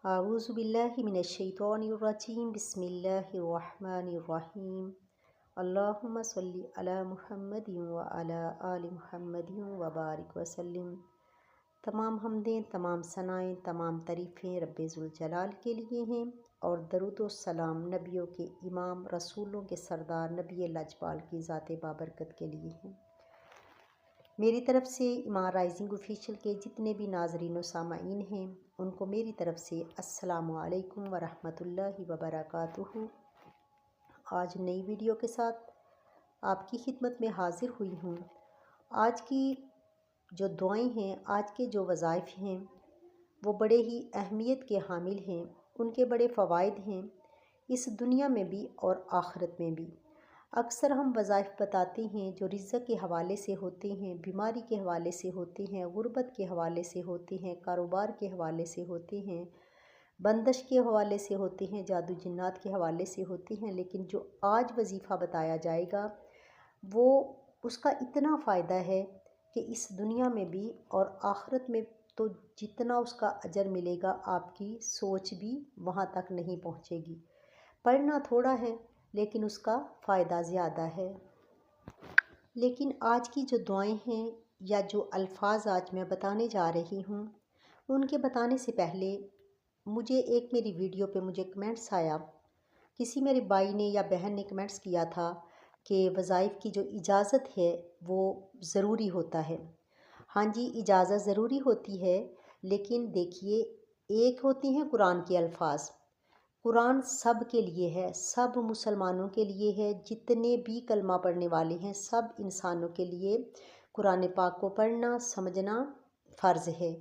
اعوذ باللہ من الشیطان الرجیم بسم اللہ الرحمن الرحیم اللہم صلی علی محمد وعلی آل محمد وبارک وسلم۔ تمام حمدیں، تمام ثنائیں، تمام تعریفیں رب ذوالجلال کے لیے ہیں اور درود و سلام نبیوں کے امام، رسولوں کے سردار نبی لاجپال کی ذات بابرکت کے لیے ہیں۔ میری طرف سے ایمان رائزنگ آفیشیل کے جتنے بھی ناظرین و سامعین ہیں ان کو میری طرف سے السلام علیکم ورحمۃ اللہ وبرکاتہ۔ آج نئی ویڈیو کے ساتھ آپ کی خدمت میں حاضر ہوئی ہوں۔ آج کی جو دعائیں ہیں، آج کے جو وظائف ہیں وہ بڑے ہی اہمیت کے حامل ہیں، ان کے بڑے فوائد ہیں اس دنیا میں بھی اور آخرت میں بھی۔ اکثر ہم وظائف بتاتے ہیں جو رزق کے حوالے سے ہوتے ہیں، بیماری کے حوالے سے ہوتے ہیں، غربت کے حوالے سے ہوتے ہیں، کاروبار کے حوالے سے ہوتے ہیں، بندش کے حوالے سے ہوتے ہیں، جادو جنات کے حوالے سے ہوتے ہیں، لیکن جو آج وظیفہ بتایا جائے گا وہ اس کا اتنا فائدہ ہے کہ اس دنیا میں بھی اور آخرت میں تو جتنا اس کا اجر ملے گا آپ کی سوچ بھی وہاں تک نہیں پہنچے گی۔ پڑھنا تھوڑا ہے لیکن اس کا فائدہ زیادہ ہے۔ لیکن آج کی جو دعائیں ہیں یا جو الفاظ آج میں بتانے جا رہی ہوں ان کے بتانے سے پہلے مجھے میری ویڈیو پہ مجھے کمنٹس آیا، کسی میرے بھائی نے یا بہن نے کمنٹس کیا تھا کہ وظائف کی جو اجازت ہے وہ ضروری ہوتا ہے۔ ہاں جی، اجازت ضروری ہوتی ہے، لیکن دیکھیے ایک ہوتے ہیں قرآن کے الفاظ۔ قرآن سب کے لیے ہے، سب مسلمانوں کے لیے ہے، جتنے بھی کلمہ پڑھنے والے ہیں سب انسانوں کے لیے قرآن پاک کو پڑھنا سمجھنا فرض ہے۔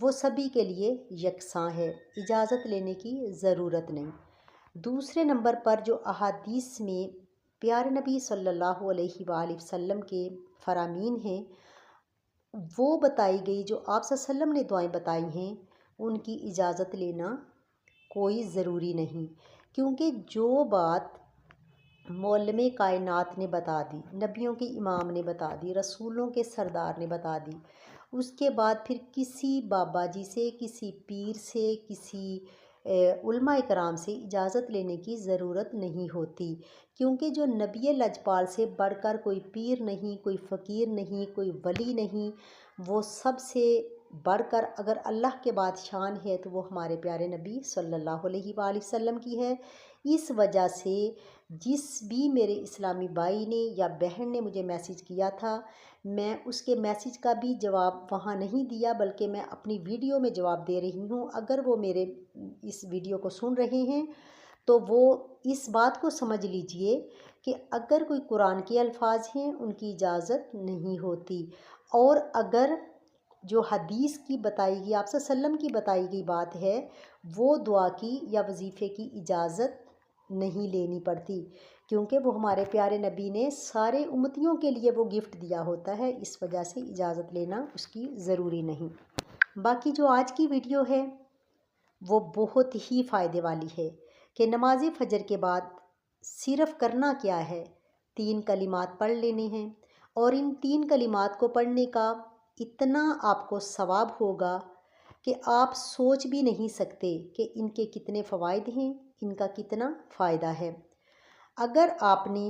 وہ سبھی کے لیے یکساں ہے، اجازت لینے کی ضرورت نہیں۔ دوسرے نمبر پر جو احادیث میں پیارے نبی صلی اللہ علیہ وآلہ وسلم کے فرامین ہیں وہ بتائی گئی، جو آپ صلی اللہ علیہ وسلم نے دعائیں بتائی ہیں ان کی اجازت لینا کوئی ضروری نہیں، کیونکہ جو بات معلم کائنات نے بتا دی، نبیوں کے امام نے بتا دی، رسولوں کے سردار نے بتا دی، اس کے بعد پھر کسی بابا جی سے، کسی پیر سے، کسی علماء کرام سے اجازت لینے کی ضرورت نہیں ہوتی، کیونکہ جو نبی لاجپال سے بڑھ کر کوئی پیر نہیں، کوئی فقیر نہیں، کوئی ولی نہیں، وہ سب سے بڑھ کر اگر اللہ کے بعد شان ہے تو وہ ہمارے پیارے نبی صلی اللہ علیہ وآلہ وسلم کی ہے۔ اس وجہ سے جس بھی میرے اسلامی بھائی نے یا بہن نے مجھے میسیج کیا تھا، میں اس کے میسیج کا بھی جواب وہاں نہیں دیا بلکہ میں اپنی ویڈیو میں جواب دے رہی ہوں۔ اگر وہ میرے اس ویڈیو کو سن رہے ہیں تو وہ اس بات کو سمجھ لیجئے کہ اگر کوئی قرآن کے الفاظ ہیں ان کی اجازت نہیں ہوتی، اور اگر جو حدیث کی بتائی گئی، آپ صلی اللہ علیہ وسلم کی بتائی گئی بات ہے وہ دعا کی یا وظیفے کی اجازت نہیں لینی پڑتی، کیونکہ وہ ہمارے پیارے نبی نے سارے امتیوں کے لیے وہ گفٹ دیا ہوتا ہے، اس وجہ سے اجازت لینا اس کی ضروری نہیں۔ باقی جو آج کی ویڈیو ہے وہ بہت ہی فائدے والی ہے کہ نماز فجر کے بعد صرف کرنا کیا ہے، 3 کلمات پڑھ لینے ہیں، اور ان 3 کلمات کو پڑھنے کا اتنا آپ کو ثواب ہوگا کہ آپ سوچ بھی نہیں سکتے کہ ان کے کتنے فوائد ہیں، ان کا کتنا فائدہ ہے۔ اگر آپ نے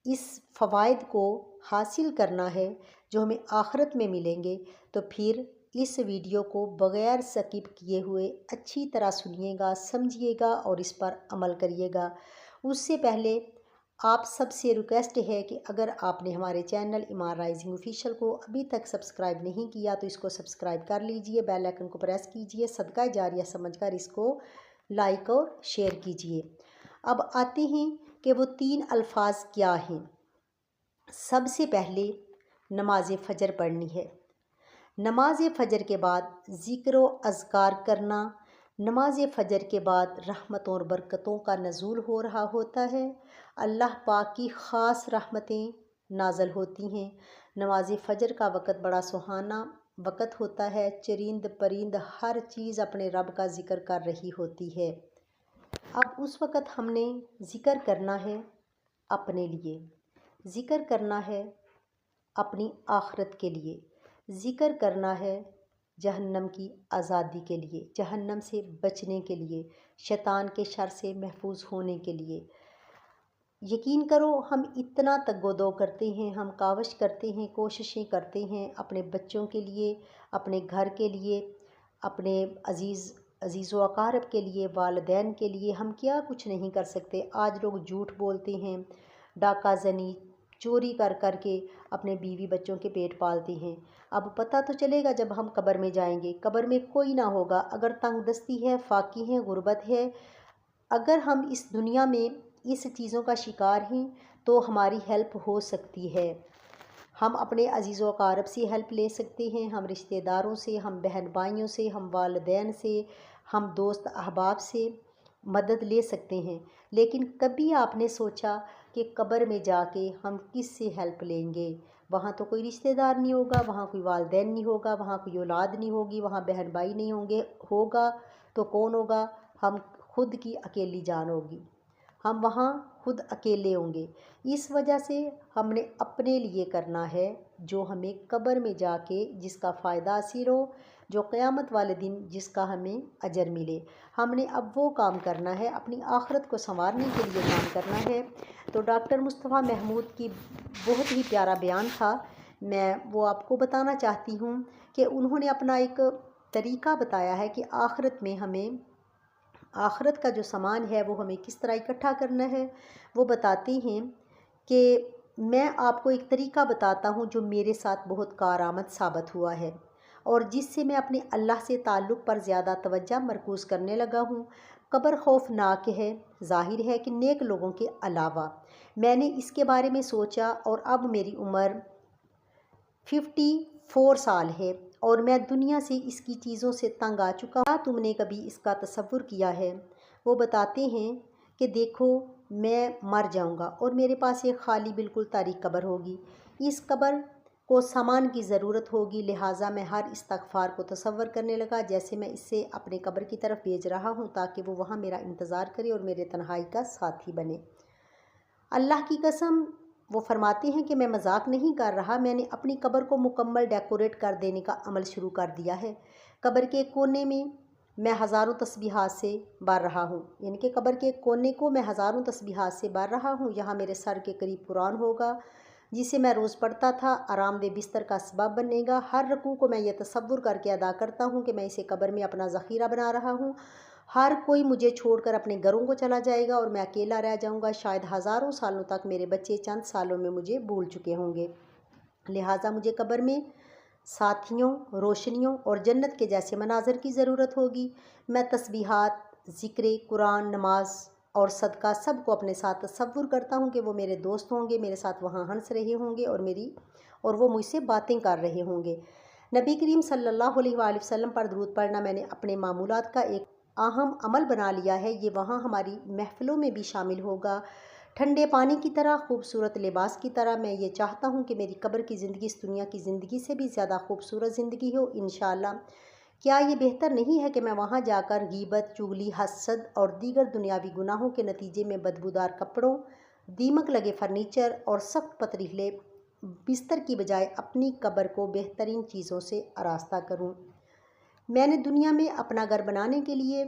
اس فوائد کو حاصل کرنا ہے جو ہمیں آخرت میں ملیں گے تو پھر اس ویڈیو کو بغیر سکپ کیے ہوئے اچھی طرح سنیے گا، سمجھیے گا اور اس پر عمل کریے گا۔ اس سے پہلے آپ سب سے ریکویسٹ ہے کہ اگر آپ نے ہمارے چینل ایمان رائزنگ آفیشیل کو ابھی تک سبسکرائب نہیں کیا تو اس کو سبسکرائب کر لیجئے، بیل آئکن کو پریس کیجئے، صدقہ جاریہ سمجھ کر اس کو لائک اور شیئر کیجئے۔ اب آتے ہیں کہ وہ 3 الفاظ کیا ہیں۔ سب سے پہلے نماز فجر پڑھنی ہے۔ نماز فجر کے بعد ذکر و اذکار کرنا۔ نماز فجر کے بعد رحمتوں اور برکتوں کا نزول ہو رہا ہوتا ہے، اللہ پاک کی خاص رحمتیں نازل ہوتی ہیں۔ نماز فجر کا وقت بڑا سہانا وقت ہوتا ہے، چرند پرند ہر چیز اپنے رب کا ذکر کر رہی ہوتی ہے۔ اب اس وقت ہم نے ذکر کرنا ہے اپنے لیے، ذکر کرنا ہے اپنی آخرت کے لیے، ذکر کرنا ہے جہنم کی آزادی کے لیے، جہنم سے بچنے کے لیے، شیطان کے شر سے محفوظ ہونے کے لیے۔ یقین کرو ہم اتنا تگ و دو کرتے ہیں، ہم کاوش کرتے ہیں، کوششیں کرتے ہیں اپنے بچوں کے لیے، اپنے گھر کے لیے، اپنے عزیز و اقارب کے لیے، والدین کے لیے، ہم کیا کچھ نہیں کر سکتے۔ آج لوگ جھوٹ بولتے ہیں، ڈاکہ زنی، چوری کر کر کے اپنے بیوی بچوں کے پیٹ پالتے ہیں۔ اب پتہ تو چلے گا جب ہم قبر میں جائیں گے، قبر میں کوئی نہ ہوگا۔ اگر تنگ دستی ہے، فاقی ہے، غربت ہے، اگر ہم اس دنیا میں اس چیزوں کا شکار ہیں تو ہماری ہیلپ ہو سکتی ہے۔ ہم اپنے عزیز و اقارب سے ہیلپ لے سکتے ہیں، ہم رشتہ داروں سے، ہم بہن بھائیوں سے، ہم والدین سے، ہم دوست احباب سے مدد لے سکتے ہیں۔ لیکن کبھی آپ نے سوچا کہ قبر میں جا کے ہم کس سے ہیلپ لیں گے؟ وہاں تو کوئی رشتہ دار نہیں ہوگا، وہاں کوئی والدین نہیں ہوگا، وہاں کوئی اولاد نہیں ہوگی، وہاں بہن بھائی نہیں ہوں گے، ہوگا تو کون ہوگا؟ ہم خود کی اکیلی جان ہوگی، ہم وہاں خود اکیلے ہوں گے۔ اس وجہ سے ہم نے اپنے لیے کرنا ہے جو ہمیں قبر میں جا کے جس کا فائدہ حاصل ہو، جو قیامت والے دن جس کا ہمیں اجر ملے۔ ہم نے اب وہ کام کرنا ہے، اپنی آخرت کو سنوارنے کے لیے کام کرنا ہے۔ تو ڈاکٹر مصطفیٰ محمود کی بہت ہی پیارا بیان تھا، میں وہ آپ کو بتانا چاہتی ہوں کہ انہوں نے اپنا ایک طریقہ بتایا ہے کہ آخرت میں ہمیں آخرت کا جو سامان ہے وہ ہمیں کس طرح اکٹھا کرنا ہے۔ وہ بتاتے ہیں کہ میں آپ کو ایک طریقہ بتاتا ہوں جو میرے ساتھ بہت کارآمد ثابت ہوا ہے اور جس سے میں اپنے اللہ سے تعلق پر زیادہ توجہ مرکوز کرنے لگا ہوں۔ قبر خوفناک ہے، ظاہر ہے کہ نیک لوگوں کے علاوہ۔ میں نے اس کے بارے میں سوچا اور اب میری عمر 54 سال ہے اور میں دنیا سے اس کی چیزوں سے تنگ آ چکا ہوں۔ کیا تم نے کبھی اس کا تصور کیا ہے؟ وہ بتاتے ہیں کہ دیکھو میں مر جاؤں گا اور میرے پاس ایک خالی بالکل تاریک قبر ہوگی۔ اس قبر کو سامان کی ضرورت ہوگی، لہٰذا میں ہر استغفار کو تصور کرنے لگا جیسے میں اسے اپنے قبر کی طرف بھیج رہا ہوں تاکہ وہ وہاں میرا انتظار کرے اور میرے تنہائی کا ساتھی بنے۔ اللہ کی قسم، وہ فرماتے ہیں کہ میں مذاق نہیں کر رہا، میں نے اپنی قبر کو مکمل ڈیکوریٹ کر دینے کا عمل شروع کر دیا ہے۔ قبر کے کونے میں میں ہزاروں تسبیحات سے بھر رہا ہوں، یعنی کہ قبر کے کونے کو میں ہزاروں تسبیحات سے بھر رہا ہوں۔ یہاں میرے سر کے قریب قرآن ہوگا جسے میں روز پڑھتا تھا، آرام دہ بستر کا اسباب بنے گا۔ ہر رکوع کو میں یہ تصور کر کے ادا کرتا ہوں کہ میں اسے قبر میں اپنا ذخیرہ بنا رہا ہوں۔ ہر کوئی مجھے چھوڑ کر اپنے گھروں کو چلا جائے گا اور میں اکیلا رہ جاؤں گا۔ شاید ہزاروں سالوں تک میرے بچے چند سالوں میں مجھے بھول چکے ہوں گے، لہٰذا مجھے قبر میں ساتھیوں، روشنیوں اور جنت کے جیسے مناظر کی ضرورت ہوگی۔ میں تسبیحات، ذکر قرآن، نماز اور صدقہ سب کو اپنے ساتھ تصور کرتا ہوں کہ وہ میرے دوست ہوں گے، میرے ساتھ وہاں ہنس رہے ہوں گے اور وہ مجھ سے باتیں کر رہے ہوں گے۔ نبی کریم صلی اللہ علیہ وآلہ وسلم پر درود پڑھنا میں نے اپنے معمولات کا ایک اہم عمل بنا لیا ہے، یہ وہاں ہماری محفلوں میں بھی شامل ہوگا۔ ٹھنڈے پانی کی طرح، خوبصورت لباس کی طرح میں یہ چاہتا ہوں کہ میری قبر کی زندگی اس دنیا کی زندگی سے بھی زیادہ خوبصورت زندگی ہو انشاءاللہ۔ کیا یہ بہتر نہیں ہے کہ میں وہاں جا کر غیبت، چغلی، حسد اور دیگر دنیاوی گناہوں کے نتیجے میں بدبودار کپڑوں، دیمک لگے فرنیچر اور سخت پتریلے بستر کی بجائے اپنی قبر کو بہترین چیزوں سے آراستہ کروں؟ میں نے دنیا میں اپنا گھر بنانے کے لیے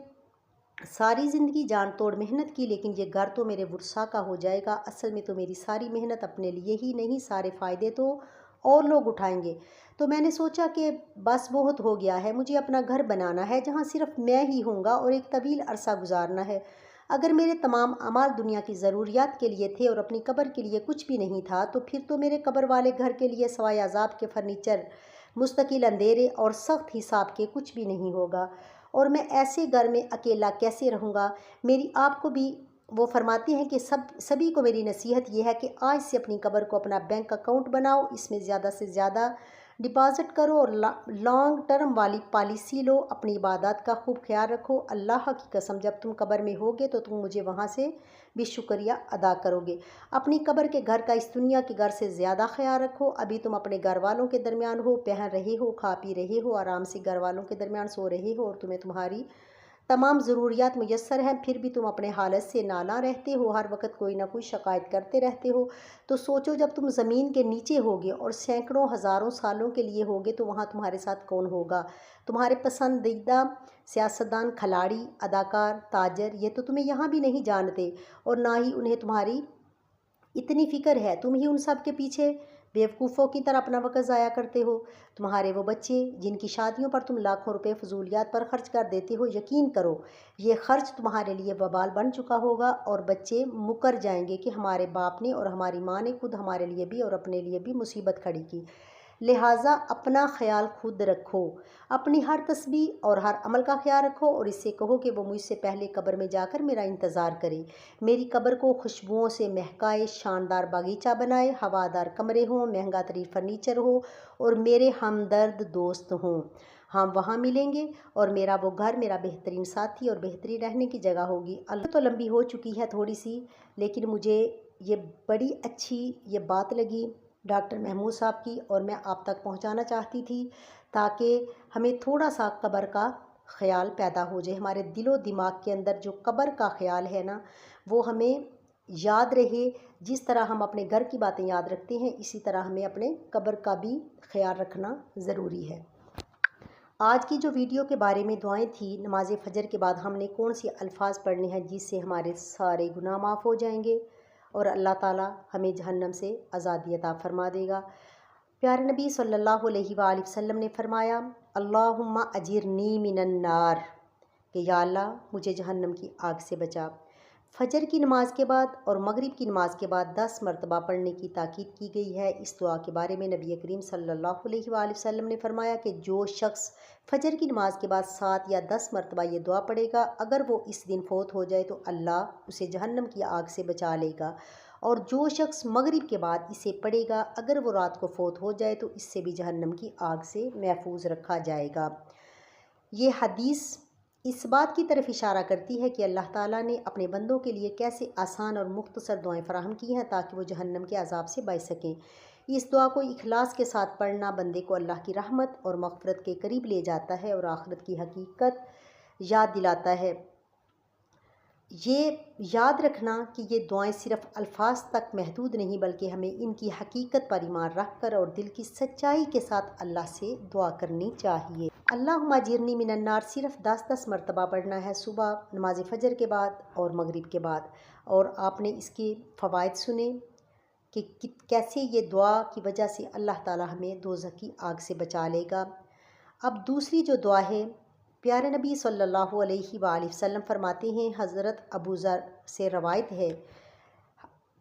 ساری زندگی جان توڑ محنت کی، لیکن یہ گھر تو میرے ورثاء کا ہو جائے گا۔ اصل میں تو میری ساری محنت اپنے لیے ہی نہیں، سارے فائدے تو اور لوگ اٹھائیں گے۔ تو میں نے سوچا کہ بس بہت ہو گیا ہے، مجھے اپنا گھر بنانا ہے جہاں صرف میں ہی ہوں گا اور ایک طویل عرصہ گزارنا ہے۔ اگر میرے تمام اعمال دنیا کی ضروریات کے لیے تھے اور اپنی قبر کے لیے کچھ بھی نہیں تھا، تو پھر تو میرے قبر والے گھر کے لیے سوائے عذاب کے فرنیچر، مستقل اندھیرے اور سخت حساب کے کچھ بھی نہیں ہوگا، اور میں ایسے گھر میں اکیلا کیسے رہوں گا؟ میری آپ کو بھی وہ فرماتے ہیں کہ سبھی کو میری نصیحت یہ ہے کہ آج سے اپنی قبر کو اپنا بینک اکاؤنٹ بناؤ، اس میں زیادہ سے زیادہ ڈپازٹ کرو اور لانگ ٹرم والی پالیسی لو۔ اپنی عبادات کا خوب خیال رکھو، اللہ کی قسم جب تم قبر میں ہوگے تو تم مجھے وہاں سے بھی شکریہ ادا کرو گے۔ اپنی قبر کے گھر کا اس دنیا کے گھر سے زیادہ خیال رکھو۔ ابھی تم اپنے گھر والوں کے درمیان ہو، پہن رہے ہو، کھا پی رہے ہو، آرام سے گھر والوں کے درمیان سو رہے ہو اور تمہیں تمہاری تمام ضروریات میسر ہیں، پھر بھی تم اپنے حالت سے نالاں رہتے ہو، ہر وقت کوئی نہ کوئی شکایت کرتے رہتے ہو، تو سوچو جب تم زمین کے نیچے ہوگے اور سینکڑوں ہزاروں سالوں کے لیے ہوگے تو وہاں تمہارے ساتھ کون ہوگا؟ تمہارے پسندیدہ سیاستدان، کھلاڑی، اداکار، تاجر، یہ تو تمہیں یہاں بھی نہیں جانتے اور نہ ہی انہیں تمہاری اتنی فکر ہے، تم ہی ان سب کے پیچھے بیوقوفوں کی طرح اپنا وقت ضائع کرتے ہو۔ تمہارے وہ بچے جن کی شادیوں پر تم لاکھوں روپے فضولیات پر خرچ کر دیتے ہو، یقین کرو یہ خرچ تمہارے لیے وبال بن چکا ہوگا اور بچے مکر جائیں گے کہ ہمارے باپ نے اور ہماری ماں نے خود ہمارے لیے بھی اور اپنے لیے بھی مصیبت کھڑی کی۔ لہٰذا اپنا خیال خود رکھو، اپنی ہر تسبیح اور ہر عمل کا خیال رکھو اور اس سے کہو کہ وہ مجھ سے پہلے قبر میں جا کر میرا انتظار کرے، میری قبر کو خوشبوؤں سے مہکائے، شاندار باغیچہ بنائے، ہوادار کمرے ہوں، مہنگا ترین فرنیچر ہو اور میرے ہمدرد دوست ہوں۔ ہم وہاں ملیں گے اور میرا وہ گھر میرا بہترین ساتھی اور بہترین رہنے کی جگہ ہوگی۔ اللہ تو لمبی ہو چکی ہے تھوڑی سی، لیکن مجھے یہ بڑی اچھی یہ بات لگی ڈاکٹر محمود صاحب کی اور میں آپ تک پہنچانا چاہتی تھی تاکہ ہمیں تھوڑا سا قبر کا خیال پیدا ہو جائے، ہمارے دل و دماغ کے اندر جو قبر کا خیال ہے نا وہ ہمیں یاد رہے۔ جس طرح ہم اپنے گھر کی باتیں یاد رکھتے ہیں اسی طرح ہمیں اپنے قبر کا بھی خیال رکھنا ضروری ہے۔ آج کی جو ویڈیو کے بارے میں دعائیں تھیں، نماز فجر کے بعد ہم نے کون سی الفاظ پڑھنے ہیں جس سے ہمارے سارے گناہ معاف ہو جائیں گے اور اللہ تعالیٰ ہمیں جہنم سے آزادی عطا فرما دے گا۔ پیارے نبی صلی اللہ علیہ وآلہ وسلم نے فرمایا، اللہم اجرنی من النار، کہ یا اللہ مجھے جہنم کی آگ سے بچا۔ فجر کی نماز کے بعد اور مغرب کی نماز کے بعد 10 مرتبہ پڑھنے کی تاکید کی گئی ہے۔ اس دعا کے بارے میں نبی کریم صلی اللہ علیہ وآلہ وسلم نے فرمایا کہ جو شخص فجر کی نماز کے بعد 7 یا 10 مرتبہ یہ دعا پڑھے گا، اگر وہ اس دن فوت ہو جائے تو اللہ اسے جہنم کی آگ سے بچا لے گا، اور جو شخص مغرب کے بعد اسے پڑھے گا اگر وہ رات کو فوت ہو جائے تو اس سے بھی جہنم کی آگ سے محفوظ رکھا جائے گا۔ یہ حدیث اس بات کی طرف اشارہ کرتی ہے کہ اللہ تعالیٰ نے اپنے بندوں کے لیے کیسے آسان اور مختصر دعائیں فراہم کی ہیں تاکہ وہ جہنم کے عذاب سے بچ سکیں۔ اس دعا کو اخلاص کے ساتھ پڑھنا بندے کو اللہ کی رحمت اور مغفرت کے قریب لے جاتا ہے اور آخرت کی حقیقت یاد دلاتا ہے۔ یہ یاد رکھنا کہ یہ دعائیں صرف الفاظ تک محدود نہیں بلکہ ہمیں ان کی حقیقت پر ایمان رکھ کر اور دل کی سچائی کے ساتھ اللہ سے دعا کرنی چاہیے۔ اللہم اجرنی من النار صرف 10 مرتبہ پڑھنا ہے، صبح نماز فجر کے بعد اور مغرب کے بعد، اور آپ نے اس کے فوائد سنے کہ کیسے یہ دعا کی وجہ سے اللہ تعالی ہمیں دوزخ کی آگ سے بچا لے گا۔ اب دوسری جو دعا ہے، پیارے نبی صلی اللہ علیہ وآلہ وسلم فرماتے ہیں، حضرت ابو ذر سے روایت ہے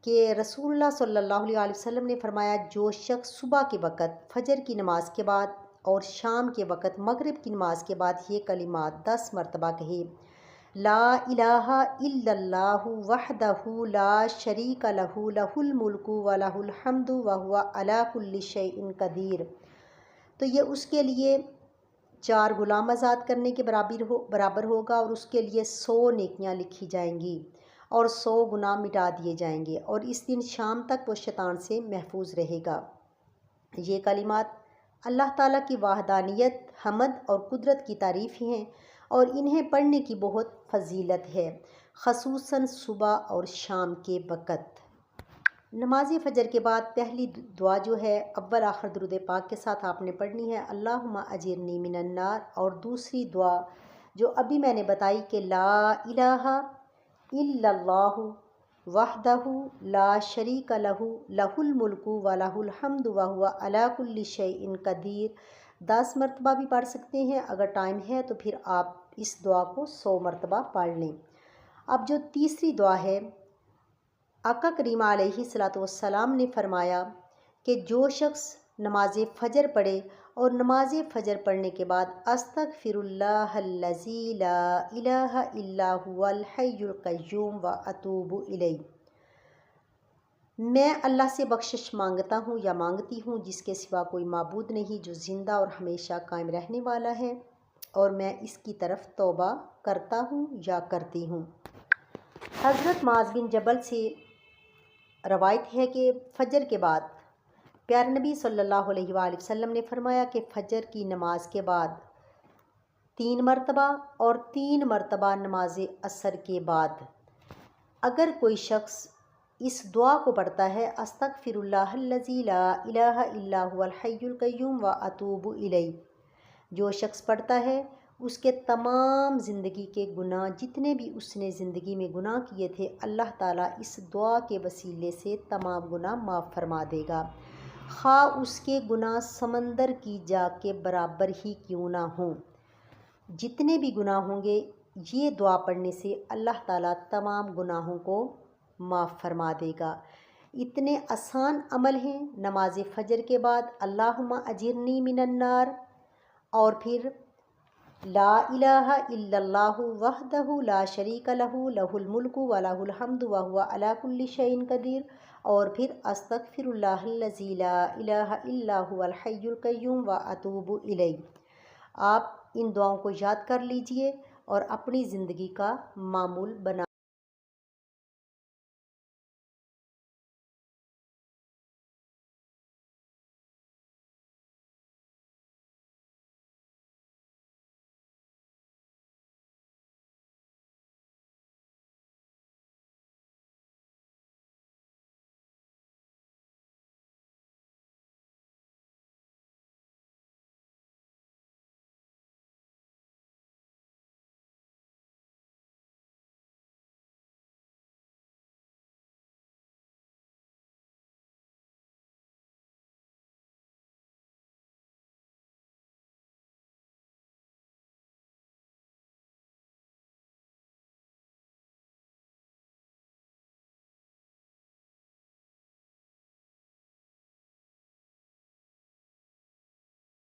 کہ رسول اللہ صلی اللہ علیہ وسلم نے فرمایا، جو شخص صبح کے وقت فجر کی نماز کے بعد اور شام کے وقت مغرب کی نماز کے بعد یہ کلمات 10 مرتبہ کہے، لا الہ الا اللہ وحدہ لا شریک لہ لہ الملک ولہ الحمد وہو علی کل شیء قدیر، تو یہ اس کے لیے 4 غلام آزاد کرنے کے برابر ہوگا اور اس کے لیے 100 نیکیاں لکھی جائیں گی اور 100 گناہ مٹا دیے جائیں گے، اور اس دن شام تک وہ شیطان سے محفوظ رہے گا۔ یہ کلمات اللہ تعالیٰ کی وحدانیت، حمد اور قدرت کی تعریف ہیں اور انہیں پڑھنے کی بہت فضیلت ہے، خصوصاً صبح اور شام کے وقت۔ نماز فجر کے بعد پہلی دعا جو ہے اول آخر درود پاک کے ساتھ آپ نے پڑھنی ہے، اللہم اجرنی من النار، اور دوسری دعا جو ابھی میں نے بتائی کہ لا الہ الا اللہ وحدہ لا شریک لہ لہ الملک ولہ الحمد وہو علی کل شیء قدیر، 10 مرتبہ بھی پڑھ سکتے ہیں، اگر ٹائم ہے تو پھر آپ اس دعا کو 100 مرتبہ پڑھ لیں۔ اب جو تیسری دعا ہے، آقا کریم علیہ الصلوۃ والسلام نے فرمایا کہ جو شخص نماز فجر پڑھے اور نماز فجر پڑھنے کے بعد استغفر اللہ الذی لا الہ الا هو الحی القیوم واتوب الیہ، میں اللہ سے بخشش مانگتا ہوں یا مانگتی ہوں جس کے سوا کوئی معبود نہیں، جو زندہ اور ہمیشہ قائم رہنے والا ہے، اور میں اس کی طرف توبہ کرتا ہوں یا کرتی ہوں۔ حضرت معاذ بن جبل سے روایت ہے کہ فجر کے بعد پیارے نبی صلی اللہ علیہ وآلہ وسلم نے فرمایا کہ فجر کی نماز کے بعد 3 مرتبہ اور 3 مرتبہ نماز عصر کے بعد۔ اگر کوئی شخص اس دعا کو پڑھتا ہے استغفر اللہ الذی لا الہ الا هو الحی القیوم واتوب الیہ، جو شخص پڑھتا ہے اس کے تمام زندگی کے گناہ، جتنے بھی اس نے زندگی میں گناہ کیے تھے، اللہ تعالیٰ اس دعا کے وسیلے سے تمام گناہ معاف فرما دے گا، خواہ اس کے گناہ سمندر کی جاگ کے برابر ہی کیوں نہ ہوں۔ جتنے بھی گناہ ہوں گے، یہ دعا پڑھنے سے اللہ تعالیٰ تمام گناہوں کو معاف فرما دے گا۔ اتنے آسان عمل ہیں۔ نماز فجر کے بعد اللہم اجرنی من النار، اور پھر لا الہ الا اللہ وحدہ لا شریک لہ لہ الملک ولہ الحمد وہو علی کل شیء قدیر، اور پھر استغفر اللہ الذی لا الہ الا هو الحی القیوم واتوب الیہ۔ آپ ان دعاؤں کو یاد کر لیجئے اور اپنی زندگی کا معمول بنا